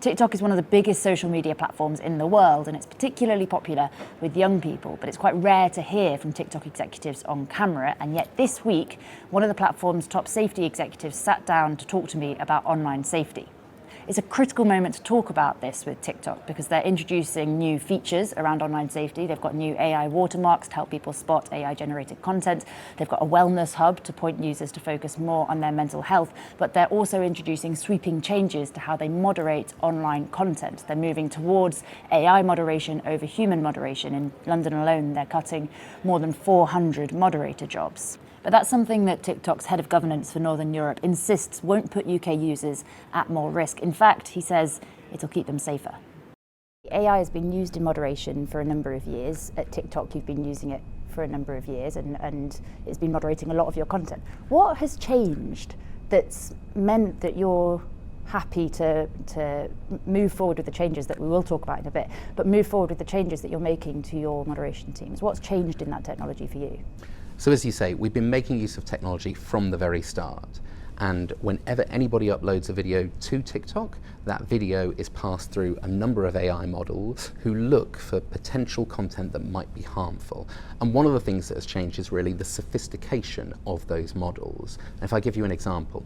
TikTok is one of the biggest social media platforms in the world, and it's particularly popular with young people, but it's quite rare to hear from TikTok executives on camera. And yet this week, one of the platform's top safety executives sat down to talk to me about online safety. It's a critical moment to talk about this with TikTok because they're introducing new features around online safety. They've got new AI watermarks to help people spot AI-generated content. They've got a wellness hub to point users to focus more on their mental health. But they're also introducing sweeping changes to how they moderate online content. They're moving towards AI moderation over human moderation. In London alone, they're cutting more than 400 moderator jobs. But that's something that TikTok's head of governance for Northern Europe insists won't put UK users at more risk. In fact, he says it'll keep them safer. AI has been used in moderation for a number of years. At TikTok, you've been using it for a number of years and it's been moderating a lot of your content. What has changed that's meant that you're happy to move forward with the changes that we will talk about in a bit, but move forward with the changes that you're making to your moderation teams? What's changed in that technology for you? So as you say, we've been making use of technology from the very start. And whenever anybody uploads a video to TikTok, that video is passed through a number of AI models who look for potential content that might be harmful. And one of the things that has changed is really the sophistication of those models. And if I give you an example,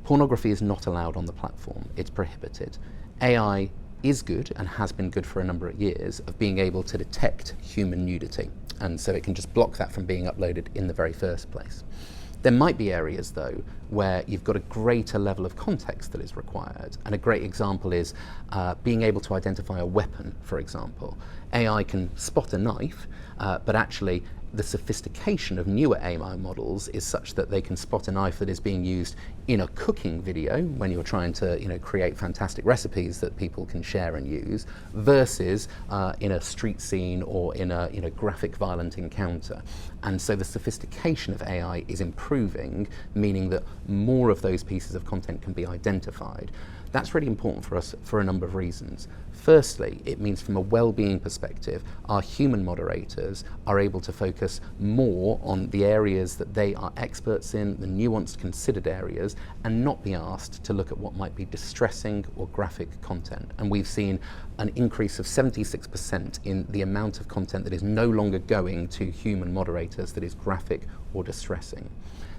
pornography is not allowed on the platform. It's prohibited. AI is good and has been good for a number of years of being able to detect human nudity. And so it can just block that from being uploaded in the very first place. There might be areas though where you've got a greater level of context that is required. And a great example is being able to identify a weapon, for example. AI can spot a knife, but actually the sophistication of newer AI models is such that they can spot a knife that is being used in a cooking video when you're trying to create fantastic recipes that people can share and use, versus in a street scene or in a graphic violent encounter. And so the sophistication of AI is improving, meaning that more of those pieces of content can be identified. That's really important for us for a number of reasons. Firstly, it means from a well-being perspective, our human moderators are able to focus more on the areas that they are experts in, the nuanced, considered areas, and not be asked to look at what might be distressing or graphic content. And we've seen an increase of 76% in the amount of content that is no longer going to human moderators that is graphic or distressing.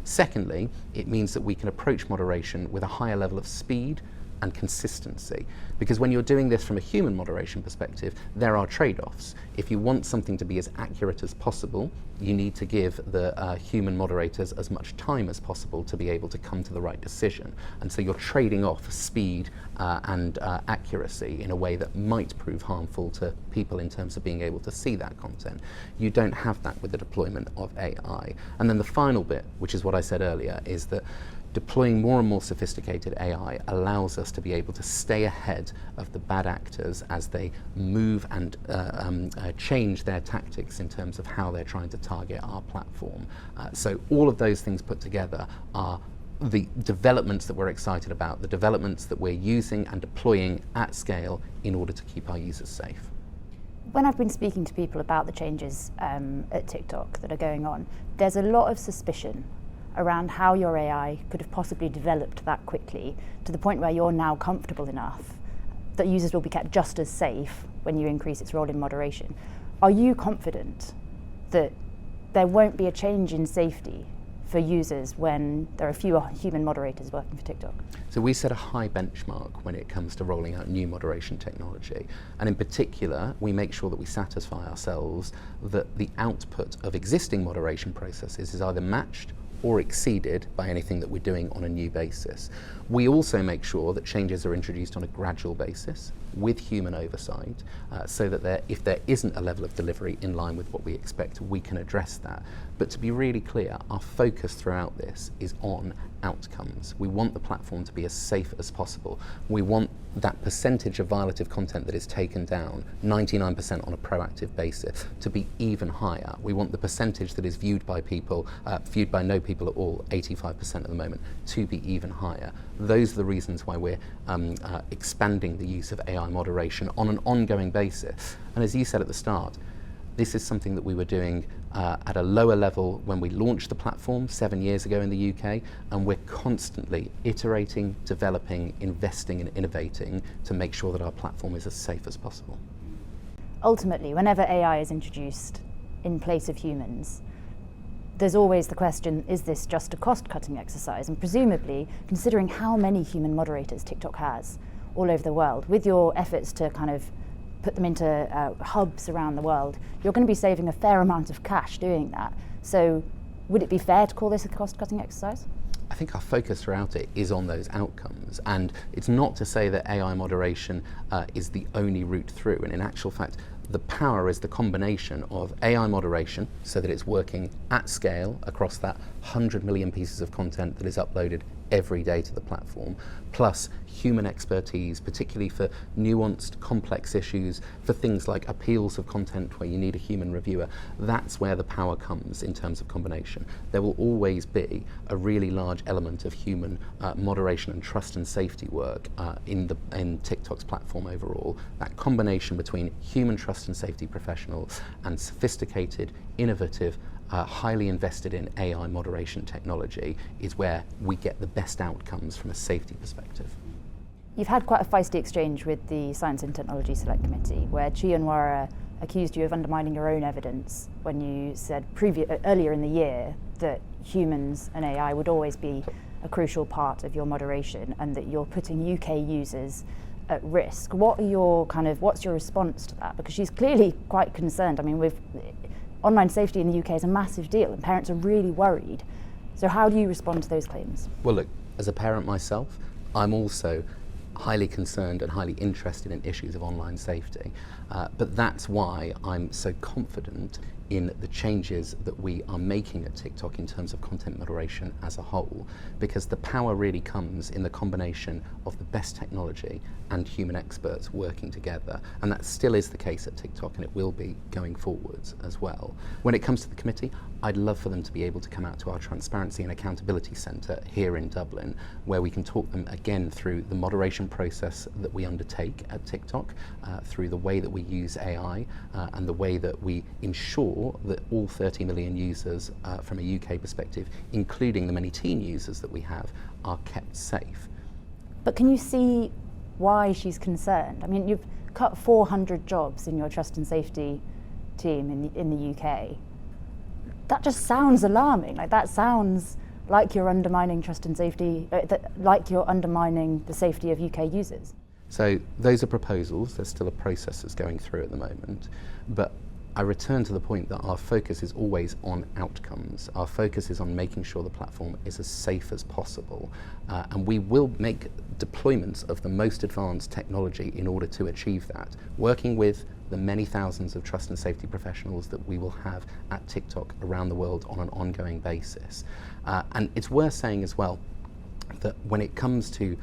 Secondly, it means that we can approach moderation with a higher level of speed and consistency. Because when you're doing this from a human moderation perspective, there are trade-offs. If you want something to be as accurate as possible, you need to give the human moderators as much time as possible to be able to come to the right decision. And so you're trading off speed and accuracy in a way that might prove harmful to people in terms of being able to see that content. You don't have that with the deployment of AI. And then the final bit, which is what I said earlier, is that deploying more and more sophisticated AI allows us to be able to stay ahead of the bad actors as they move and change their tactics in terms of how they're trying to target our platform. So all of those things put together are the developments that we're excited about, the developments that we're using and deploying at scale in order to keep our users safe. When I've been speaking to people about the changes at TikTok that are going on, there's a lot of suspicion around how your AI could have possibly developed that quickly to the point where you're now comfortable enough that users will be kept just as safe when you increase its role in moderation. Are you confident that there won't be a change in safety for users when there are fewer human moderators working for TikTok? So we set a high benchmark when it comes to rolling out new moderation technology. And in particular, we make sure that we satisfy ourselves that the output of existing moderation processes is either matched or exceeded by anything that we're doing on a new basis. We also make sure that changes are introduced on a gradual basis with human oversight, so that if there isn't a level of delivery in line with what we expect, we can address that. But to be really clear, our focus throughout this is on outcomes. We want the platform to be as safe as possible. We want that percentage of violative content that is taken down, 99% on a proactive basis, to be even higher. We want the percentage that is viewed by people, viewed by no people at all, 85% at the moment, to be even higher. Those are the reasons why we're expanding the use of AI moderation on an ongoing basis. And as you said at the start, This is something that we were doing at a lower level when we launched the platform 7 years ago in the UK, and we're constantly iterating, developing, investing and innovating to make sure that our platform is as safe as possible. Ultimately, whenever AI is introduced in place of humans, there's always the question, is this just a cost-cutting exercise? And presumably, considering how many human moderators TikTok has all over the world, with your efforts to kind of put them into hubs around the world, you're going to be saving a fair amount of cash doing that. So would it be fair to call this a cost-cutting exercise? I think our focus throughout it is on those outcomes, and it's not to say that AI moderation is the only route through, and in actual fact the power is the combination of AI moderation so that it's working at scale across that 100 million pieces of content that is uploaded every day to the platform, plus human expertise, particularly for nuanced, complex issues, for things like appeals of content where you need a human reviewer. That's where the power comes in terms of combination. There will always be a really large element of human moderation and trust and safety work in TikTok's platform overall. That combination between human trust and safety professionals and sophisticated, innovative, highly invested in AI moderation technology is where we get the best outcomes from a safety perspective. You've had quite a feisty exchange with the Science and Technology Select Committee, where Chiyonwara accused you of undermining your own evidence when you said earlier in the year that humans and AI would always be a crucial part of your moderation and that you're putting UK users at risk. What's your response to that? Because she's clearly quite concerned. I mean, online safety in the UK is a massive deal and parents are really worried. So how do you respond to those claims? Well, look, as a parent myself, I'm also highly concerned and highly interested in issues of online safety. But that's why I'm so confident in the changes that we are making at TikTok in terms of content moderation as a whole, because the power really comes in the combination of the best technology and human experts working together. And that still is the case at TikTok, and it will be going forwards as well. When it comes to the committee, I'd love for them to be able to come out to our Transparency and Accountability Centre here in Dublin, where we can talk them again through the moderation process that we undertake at TikTok, through the way that we use AI, and the way that we ensure that all 30 million users from a UK perspective, including the many teen users that we have, are kept safe. But can you see why she's concerned? I mean, you've cut 400 jobs in your trust and safety team in the UK. That just sounds alarming. Like, that sounds like you're undermining trust and safety, like you're undermining the safety of UK users. So those are proposals. There's still a process that's going through at the moment, but I return to the point that our focus is always on outcomes. Our focus is on making sure the platform is as safe as possible, and we will make deployments of the most advanced technology in order to achieve that, working with the many thousands of trust and safety professionals that we will have at TikTok around the world on an ongoing basis. And it's worth saying as well that when it comes to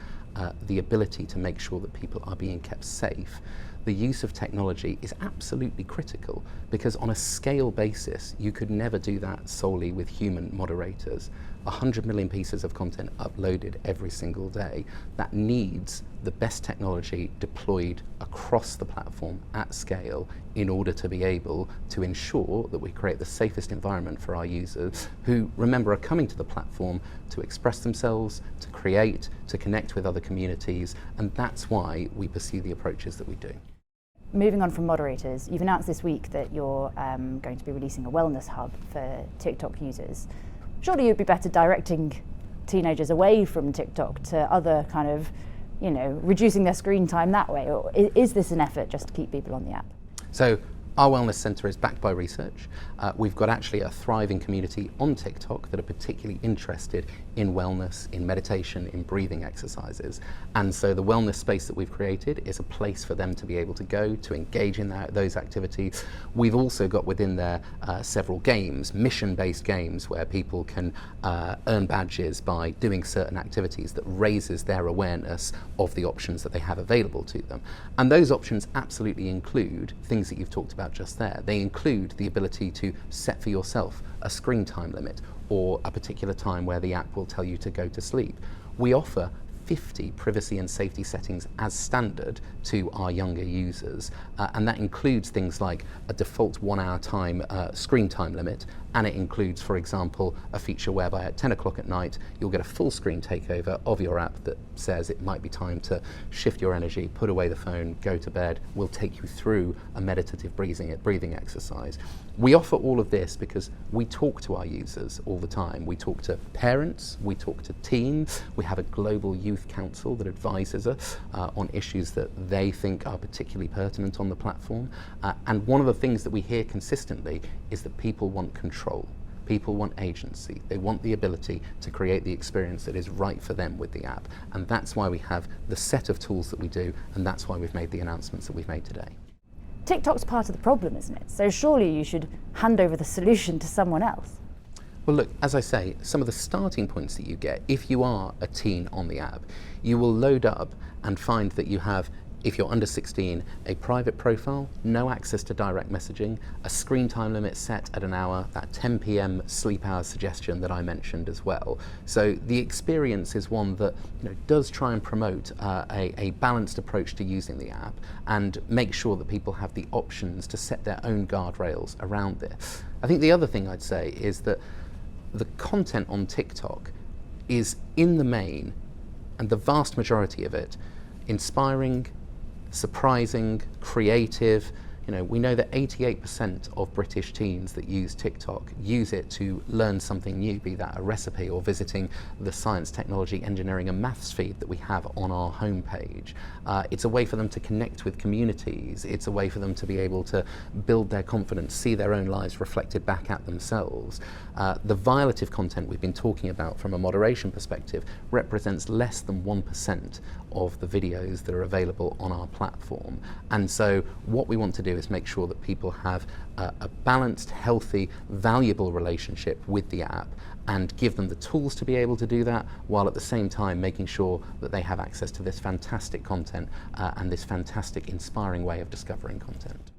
the ability to make sure that people are being kept safe, the use of technology is absolutely critical, because on a scale basis, you could never do that solely with human moderators. 100 million pieces of content uploaded every single day. That needs the best technology deployed across the platform at scale in order to be able to ensure that we create the safest environment for our users who, remember, are coming to the platform to express themselves, to create, to connect with other communities, and that's why we pursue the approaches that we do. Moving on from moderators, you've announced this week that you're going to be releasing a wellness hub for TikTok users. Surely you'd be better directing teenagers away from TikTok to other kind of, reducing their screen time that way? Or is this an effort just to keep people on the app? So our wellness centre is backed by research. We've got actually a thriving community on TikTok that are particularly interested in wellness, in meditation, in breathing exercises. And so the wellness space that we've created is a place for them to be able to go to engage in those activities. We've also got within there several games, mission-based games, where people can earn badges by doing certain activities that raises their awareness of the options that they have available to them. And those options absolutely include things that you've talked about just there. They include the ability to set for yourself a screen time limit or a particular time where the app will tell you to go to sleep. We offer 50 privacy and safety settings as standard to our younger users. And that includes things like a default 1 hour time screen time limit, and it includes, for example, a feature whereby at 10 o'clock at night you'll get a full screen takeover of your app that says it might be time to shift your energy, put away the phone, go to bed. We'll take you through a meditative breathing exercise. We offer all of this because we talk to our users all the time. We talk to parents, we talk to teens, we have a global youth council that advises us on issues that they think are particularly pertinent on the platform. And one of the things that we hear consistently is that people want control. People want agency. They want the ability to create the experience that is right for them with the app. And that's why we have the set of tools that we do, and that's why we've made the announcements that we've made today. TikTok's part of the problem, isn't it? So surely you should hand over the solution to someone else. Well, look, as I say, some of the starting points that you get, if you are a teen on the app, you will load up and find that you have, if you're under 16, a private profile, no access to direct messaging, a screen time limit set at an hour, that 10 p.m. sleep hour suggestion that I mentioned as well. So the experience is one that does try and promote a balanced approach to using the app and make sure that people have the options to set their own guardrails around this. I think the other thing I'd say is that the content on TikTok is, in the main, and the vast majority of it, inspiring, surprising, creative. We know that 88% of British teens that use TikTok use it to learn something new, be that a recipe or visiting the science, technology, engineering and maths feed that we have on our homepage. It's a way for them to connect with communities. It's a way for them to be able to build their confidence, see their own lives reflected back at themselves. The violative content we've been talking about from a moderation perspective represents less than 1% of the videos that are available on our platform. And so what we want to do is make sure that people have a balanced, healthy, valuable relationship with the app and give them the tools to be able to do that, while at the same time making sure that they have access to this fantastic content and this fantastic, inspiring way of discovering content.